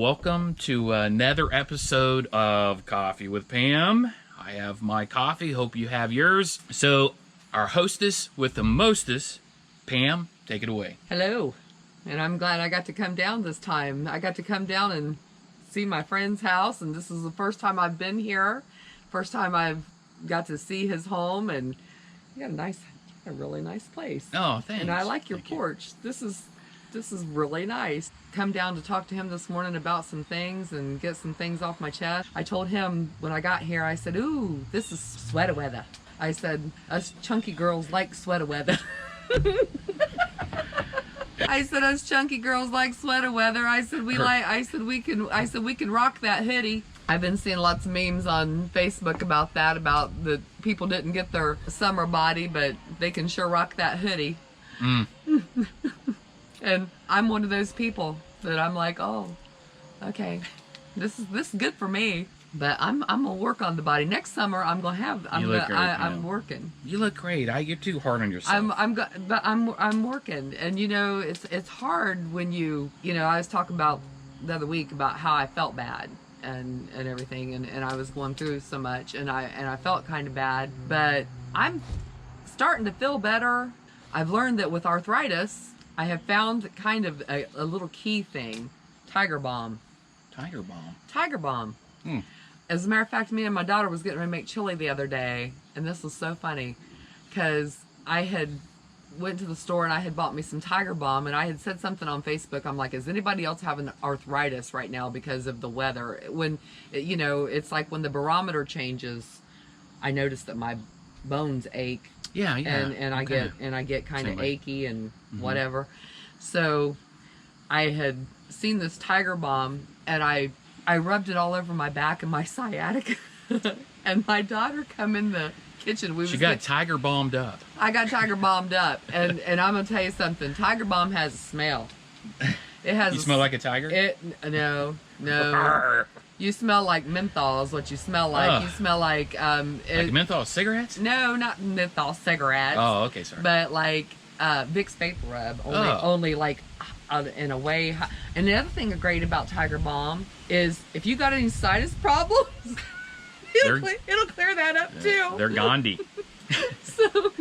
welcome to another episode of Coffee with Pam. I have my coffee, hope you have yours. So, our hostess with the mostest, Pam, take it away. Hello, and I'm glad I got to come down this time. I got to come down and see my friend's house, and this is the first time I've been here. First time I've got to see his home, and you got a really nice place. Oh, thanks. And I like your porch. This is really nice. Come down to talk to him this morning about some things and get some things off my chest. I told him when I got here, I said, ooh, this is sweater weather. I said, us chunky girls like sweater weather. I said, us chunky girls like sweater weather. I said, we can rock that hoodie. I've been seeing lots of memes on Facebook about that, about the people didn't get their summer body, but they can sure rock that hoodie. And I'm one of those people that I'm like, oh, okay, this is good for me. But I'm gonna work on the body. Next summer I'm working. You look great. You're too hard on yourself. I'm working, and it's hard when I was talking about the other week about how I felt bad and everything, and I was going through so much, and I felt kind of bad, but I'm starting to feel better. I've learned that with arthritis, I have found kind of a little key thing. Tiger Balm. Tiger Balm? Tiger Balm. As a matter of fact, me and my daughter was getting ready to make chili the other day, and this was so funny, because I had went to the store and I had bought me some Tiger Balm, and I had said something on Facebook. I'm like, is anybody else having arthritis right now because of the weather? When, it's like when the barometer changes, I notice that my bones ache. Yeah. And I get kind of achy and whatever. So I had seen this Tiger Balm, and I rubbed it all over my back and my sciatica. And my daughter come in the kitchen. She got Tiger Balmed up. I got Tiger Balmed up, and I'm gonna tell you something. Tiger Balm has a smell. It has. You smell like a tiger? No. You smell like menthol is what you smell like. Ugh. You smell like like menthol cigarettes? No, not menthol cigarettes. Oh, okay, sorry. But like Vicks Vapor Rub, only like in a way. And the other thing great about Tiger Balm is if you got any sinus problems, it'll clear that up too. They're Gandhi. So.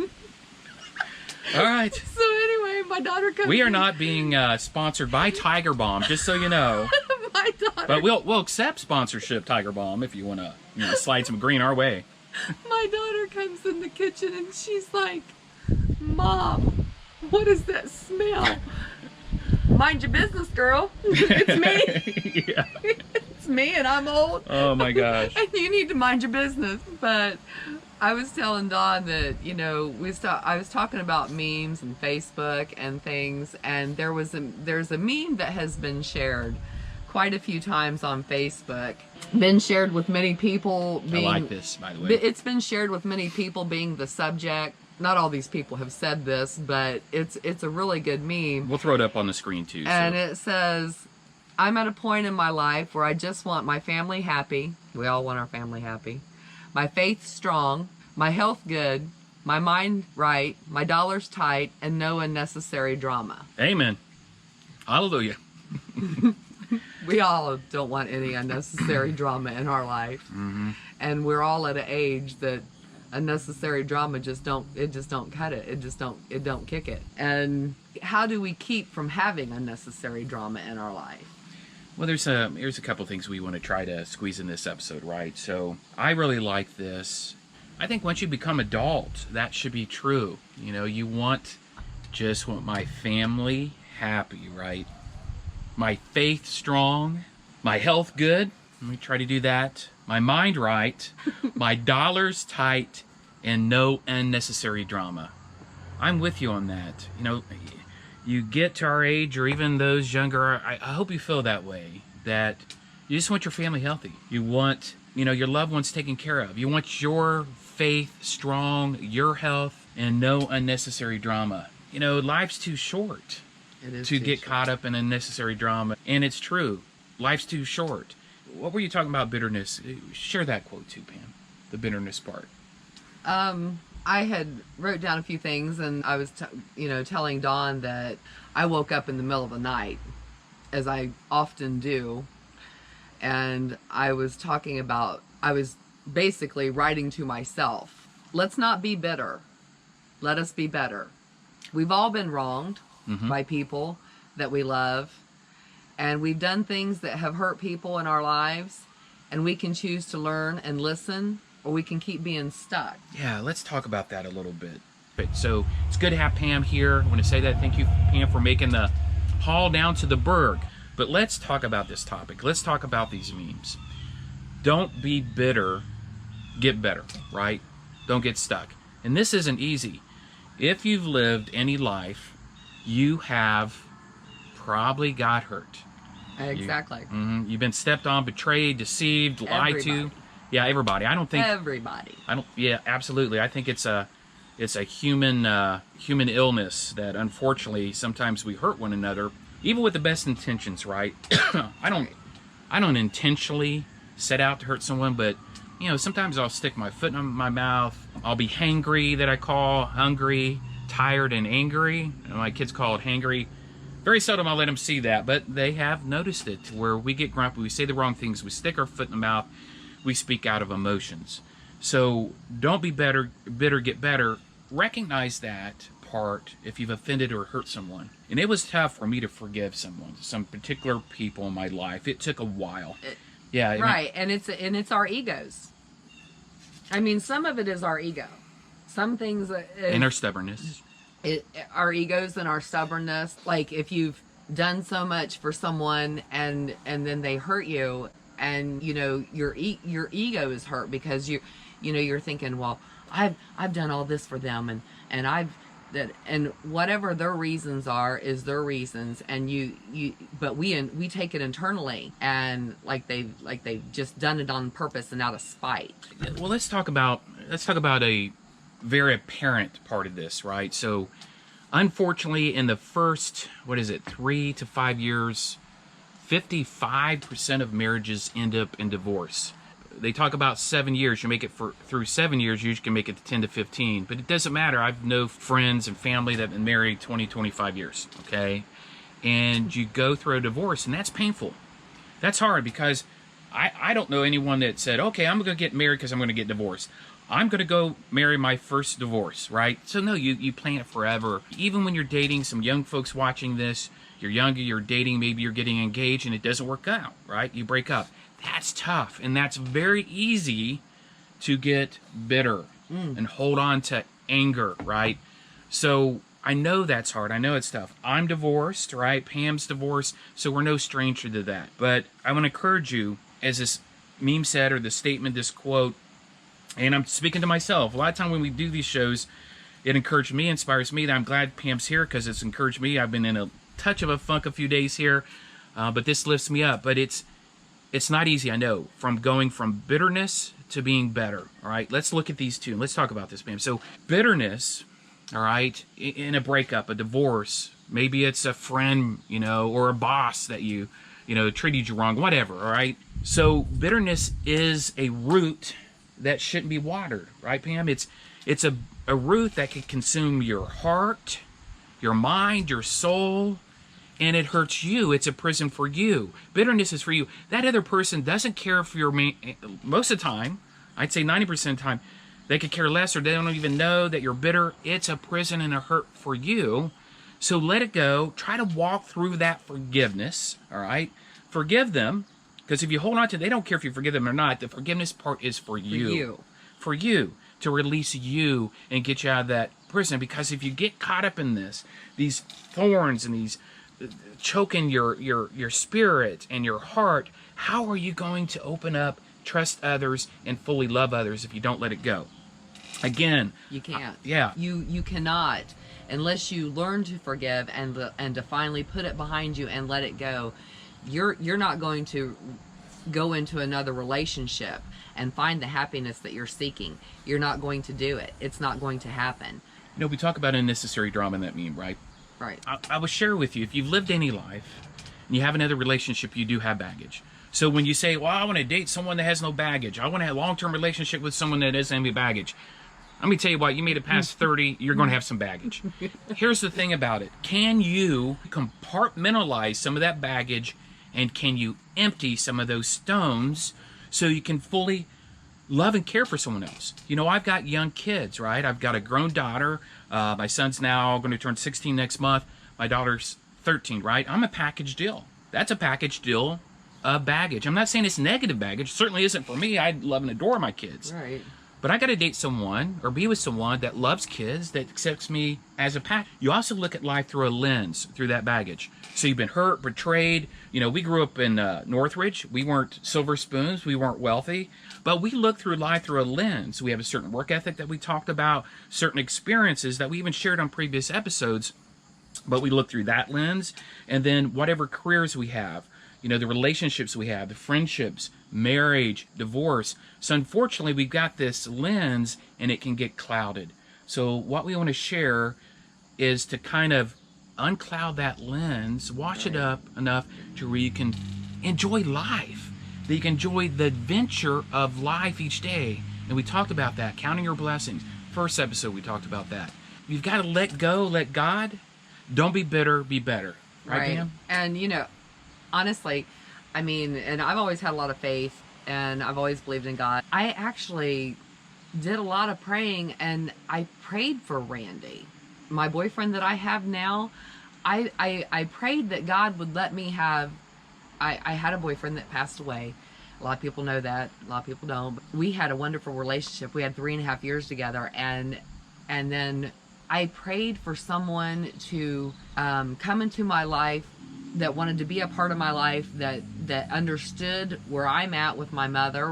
All right. So anyway, my daughter comes. We are not being sponsored by Tiger Balm, just so you know. My daughter. But we'll accept sponsorship, Tiger Balm, if you want to slide some green our way. My daughter comes in the kitchen and she's like, Mom, what is that smell? Mind your business, girl. It's me. Yeah. It's me, and I'm old. Oh my gosh. And you need to mind your business. But I was telling Dawn that, I was talking about memes and Facebook and things, and there's a meme that has been shared quite a few times on Facebook. Been shared with many people being... I like this, by the way. It's been shared with many people being the subject. Not all these people have said this, but it's a really good meme. We'll throw it up on the screen, too. And it says, I'm at a point in my life where I just want my family happy. We all want our family happy. My faith strong, my health good, my mind right, my dollars tight, and no unnecessary drama. Amen. Hallelujah. We all don't want any unnecessary drama in our life. Mm-hmm. And we're all at an age that unnecessary drama just don't cut it. It don't kick it. And how do we keep from having unnecessary drama in our life? Well, here's a couple things we want to try to squeeze in this episode, right? So I really like this. I think once you become adult, that should be true. You want my family happy, right? My faith strong, my health good. Let me try to do that. My mind right, my dollars tight, and no unnecessary drama. I'm with you on that. You get to our age, or even those younger, I hope you feel that way, that you just want your family healthy. You want, your loved ones taken care of. You want your faith strong, your health, and no unnecessary drama. Life's too short to get caught up in unnecessary drama. And it's true. Life's too short. What were you talking about bitterness? Share that quote too, Pam. The bitterness part. I had wrote down a few things, and I was, telling Dawn that I woke up in the middle of the night, as I often do, and I was talking about, I was basically writing to myself, let's not be bitter. Let us be better. We've all been wronged by people that we love, and we've done things that have hurt people in our lives, and we can choose to learn and listen, or we can keep being stuck. Yeah, let's talk about that a little bit. So it's good to have Pam here. I want to say that. Thank you, Pam, for making the haul down to the Berg. But let's talk about this topic. Let's talk about these memes. Don't be bitter. Get better, right? Don't get stuck. And this isn't easy. If you've lived any life, you have probably got hurt. Exactly. You've been stepped on, betrayed, deceived, lied to. Yeah, everybody. I don't think everybody. Yeah, absolutely. I think it's a human illness that unfortunately sometimes we hurt one another, even with the best intentions, right? I don't intentionally set out to hurt someone, but sometimes I'll stick my foot in my mouth. I'll be hangry, that I call hungry, tired, and angry. My kids call it hangry. Very seldom I'll let them see that, but they have noticed it, where we get grumpy, we say the wrong things, we stick our foot in the mouth, we speak out of emotions. So don't be bitter, get better. Recognize that part if you've offended or hurt someone. And it was tough for me to forgive some particular people in my life. It took a while. Right, and it's our egos. I mean, some of it is our ego. Some things and our stubbornness. Our egos and our stubbornness. Like if you've done so much for someone and then they hurt you, and your ego is hurt because you're thinking, well, I've done all this for them, and whatever their reasons are is their reasons, and but we take it internally, and like they've just done it on purpose and out of spite. Well, let's talk about a very apparent part of this, right? So unfortunately, in the first 3 to 5 years, 55% of marriages end up in divorce. They talk about 7 years. You make it through 7 years, you can make it to 10 to 15. But it doesn't matter. I've known friends and family that have been married 20, 25 years, okay? And you go through a divorce, and that's painful. That's hard, because I don't know anyone that said, okay, I'm going to get married because I'm going to get divorced. I'm going to go marry my first divorce, right? So no, you plan it forever. Even when you're dating, some young folks watching this, you're younger, you're dating, maybe you're getting engaged, and it doesn't work out, right? You break up. That's tough, and that's very easy to get bitter and hold on to anger, right? So I know that's hard. I know it's tough. I'm divorced, right? Pam's divorced, so we're no stranger to that. But I want to encourage you, as this meme said, or the statement, this quote, and I'm speaking to myself. A lot of time when we do these shows, it encouraged me, inspires me. That I'm glad Pam's here, because it's encouraged me. I've been in a touch of a funk a few days here, but this lifts me up. But it's not easy, I know, from going from bitterness to being better, all right? Let's look at these two. Let's talk about this, Pam. So bitterness, all right, in a breakup, a divorce, maybe it's a friend, or a boss that treated you wrong, whatever, all right? So bitterness is a root that shouldn't be watered, right, Pam? It's a root that can consume your heart, your mind, your soul, and it hurts you. It's a prison for you. Bitterness is for you. That other person doesn't care for your most of the time. I'd say 90% of the time, they could care less, or they don't even know that you're bitter. It's a prison and a hurt for you. So let it go. Try to walk through that forgiveness, all right? Forgive them, because if you hold on to it, they don't care if you forgive them or not. The forgiveness part is for you. For you. To release you and get you out of that prison. Because if you get caught up in these thorns and these choking your spirit and your heart, how are you going to open up, trust others, and fully love others if you don't let it go? Again, you can't. Yeah, you cannot, unless you learn to forgive and to finally put it behind you and let it go. You're not going to go into another relationship and find the happiness that you're seeking. You're not going to do it. It's not going to happen. We talk about unnecessary drama in that meme, right? Right. I will share with you, if you've lived any life and you have another relationship, you do have baggage. So when you say, well, I want to date someone that has no baggage, I want to have a long-term relationship with someone that doesn't have any baggage, let me tell you what, you made it past 30, you're going to have some baggage. Here's the thing about it. Can you compartmentalize some of that baggage And can you empty some of those stones so you can fully love and care for someone else? You know, I've got young kids, right? I've got a grown daughter. My son's now going to turn 16 next month. My daughter's 13, right? I'm a package deal. That's a package deal of baggage. I'm not saying it's negative baggage. It certainly isn't for me. I love and adore my kids. Right. But I got to date someone or be with someone that loves kids, that accepts me as a pack. You also look at life through a lens, through that baggage. So you've been hurt, betrayed. You know, we grew up in Northridge. We weren't silver spoons. We weren't wealthy. But we look through life through a lens. We have a certain work ethic that we talked about, certain experiences that we even shared on previous episodes. But we look through that lens. And then whatever careers we have, you know, the relationships we have, the friendships, marriage, divorce. So unfortunately, we've got this lens and it can get clouded. So what we want to share is to kind of uncloud that lens, wash it up enough to where you can enjoy life, that you can enjoy the adventure of life each day. And we talked about that, counting your blessings. First episode, we talked about that. You've got to let go, let God. Don't be bitter, be better. Right, Pam? And, you know, honestly, I mean, and I've always had a lot of faith and I've always believed in God. I actually did a lot of praying, and I prayed for Randy, my boyfriend that I have now. I prayed that God would let me have, I had a boyfriend that passed away. A lot of people know that, a lot of people don't. But we had a wonderful relationship. We had 3.5 years together, and then I prayed for someone to come into my life that wanted to be a part of my life, that understood where I'm at with my mother,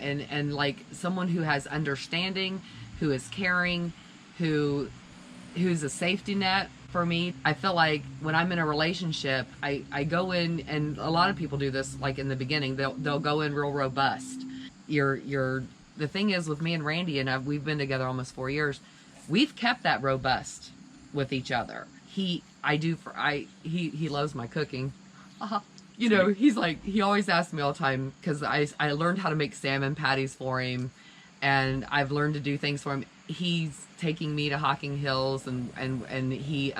and like someone who has understanding, who is caring, who's a safety net for me. I feel like when I'm in a relationship, I go in, and a lot of people do this, like in the beginning, they'll go in real robust. The thing is with me and Randy, and we've been together almost 4 years, we've kept that robust with each other. He loves my cooking. You know, he's like, he always asks me all the time, because I learned how to make salmon patties for him, and I've learned to do things for him. He's taking me to Hocking Hills, and he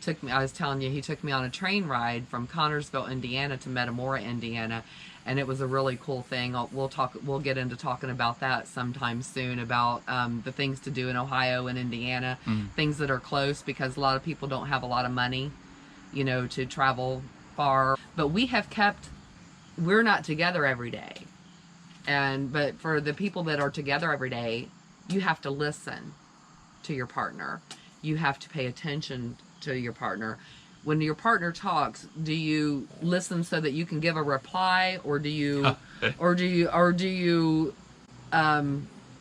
took me, I was telling you, he took me on a train ride from Connorsville, Indiana to Metamora, Indiana. And it was a really cool thing. We'll get into talking about that sometime soon, about the things to do in Ohio and Indiana, things that are close, because a lot of people don't have a lot of money, you know, to travel far. But we're not together every day. But for the people that are together every day, you have to listen to your partner. You have to pay attention to your partner. When your partner talks, do you listen so that you can give a reply, or do you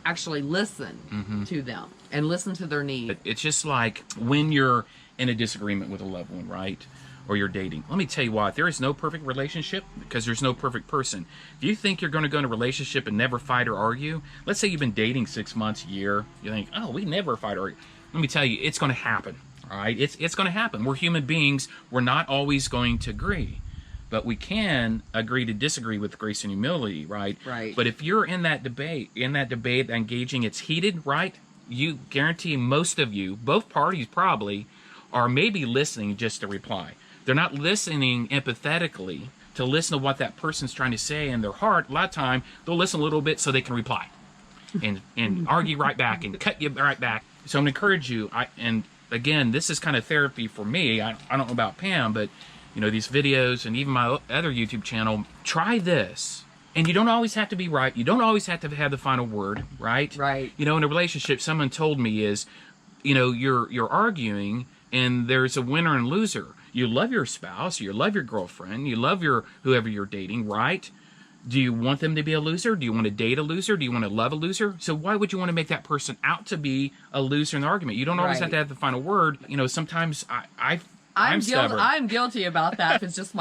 actually listen to them and listen to their needs? It's just like when you're in a disagreement with a loved one, right? Or you're dating. Let me tell you what, there is no perfect relationship, because there's no perfect person. If you think you're going to go in a relationship and never fight or argue, let's say you've been dating 6 months, a year, you think, oh, we never fight or argue. Let me tell you, it's going to happen. All right, it's going to happen. We're human beings. We're not always going to agree, but we can agree to disagree with grace and humility, right? Right. But if you're in that debate, engaging, it's heated, right? You guarantee most of you, both parties probably, are maybe listening just to reply. They're not listening empathetically to listen to what that person's trying to say in their heart. A lot of time, they'll listen a little bit so they can reply and argue right back and cut you right back. So I'm going to encourage you, again, this is kind of therapy for me. I don't know about Pam, but, you know, these videos and even my other YouTube channel, try this. And you don't always have to be right. You don't always have to have the final word, right? Right. You know, in a relationship, someone told me is, you know, you're arguing and there's a winner and loser. You love your spouse, you love your girlfriend, you love whoever you're dating, right? Do you want them to be a loser? Do you want to date a loser? Do you want to love a loser? So why would you want to make that person out to be a loser in the argument? You don't always have to have the final word. You know, sometimes I'm stubborn. I'm guilty about that. It's just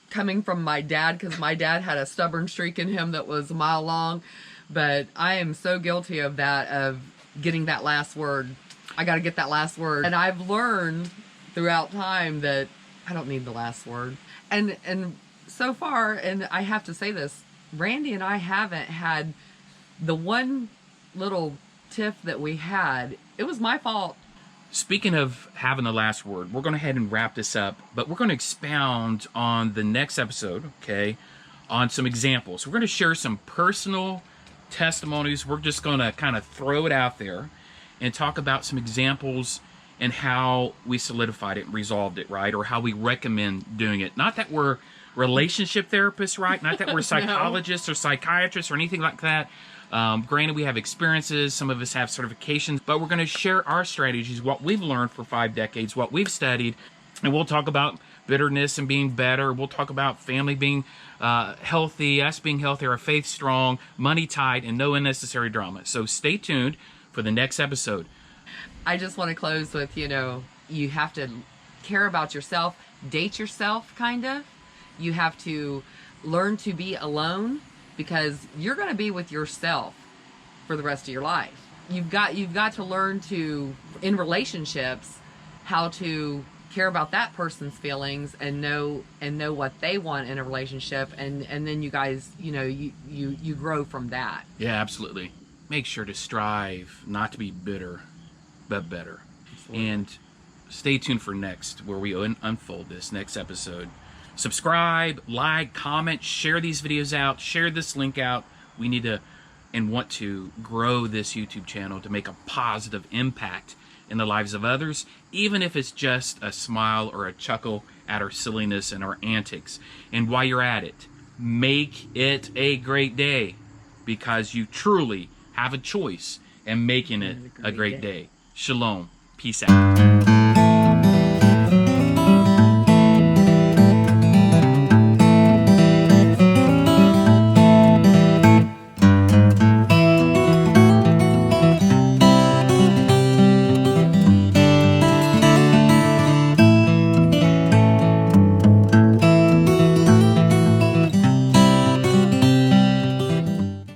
coming from my dad, because my dad had a stubborn streak in him that was a mile long. But I am so guilty of that, of getting that last word. I got to get that last word. And I've learned throughout time that I don't need the last word. And so far, and I have to say this, Randy and I haven't had the one little tiff that we had. It was my fault. speaking of having the last word, we're going to head and wrap this up, but we're going to expound on the next episode, okay, on some examples. We're going to share some personal testimonies. We're just going to kind of throw it out there and talk about some examples and how we solidified it and resolved it, right? Or how we recommend doing it. Not that we're relationship therapists, right? Not that we're psychologists or psychiatrists or anything like that. Granted, we have experiences. Some of us have certifications. But we're going to share our strategies, what we've learned for 5 decades, what we've studied. And we'll talk about bitterness and being better. We'll talk about family being healthy, us being healthy, our faith strong, money tight, and no unnecessary drama. So stay tuned for the next episode. I just want to close with, you have to care about yourself, date yourself, kind of. You have to learn to be alone, because you're going to be with yourself for the rest of your life. You've got to learn to, in relationships, how to care about that person's feelings and know what they want in a relationship, and then you guys, you grow from that. Yeah, absolutely. Make sure to strive not to be bitter, but better. Absolutely. And stay tuned for next, where we unfold this next episode. Subscribe, like, comment, share these videos out, share this link out. We need to and want to grow this YouTube channel to make a positive impact in the lives of others, even if it's just a smile or a chuckle at our silliness and our antics. And while you're at it, make it a great day, because you truly have a choice in making it a great day. Shalom. Peace out.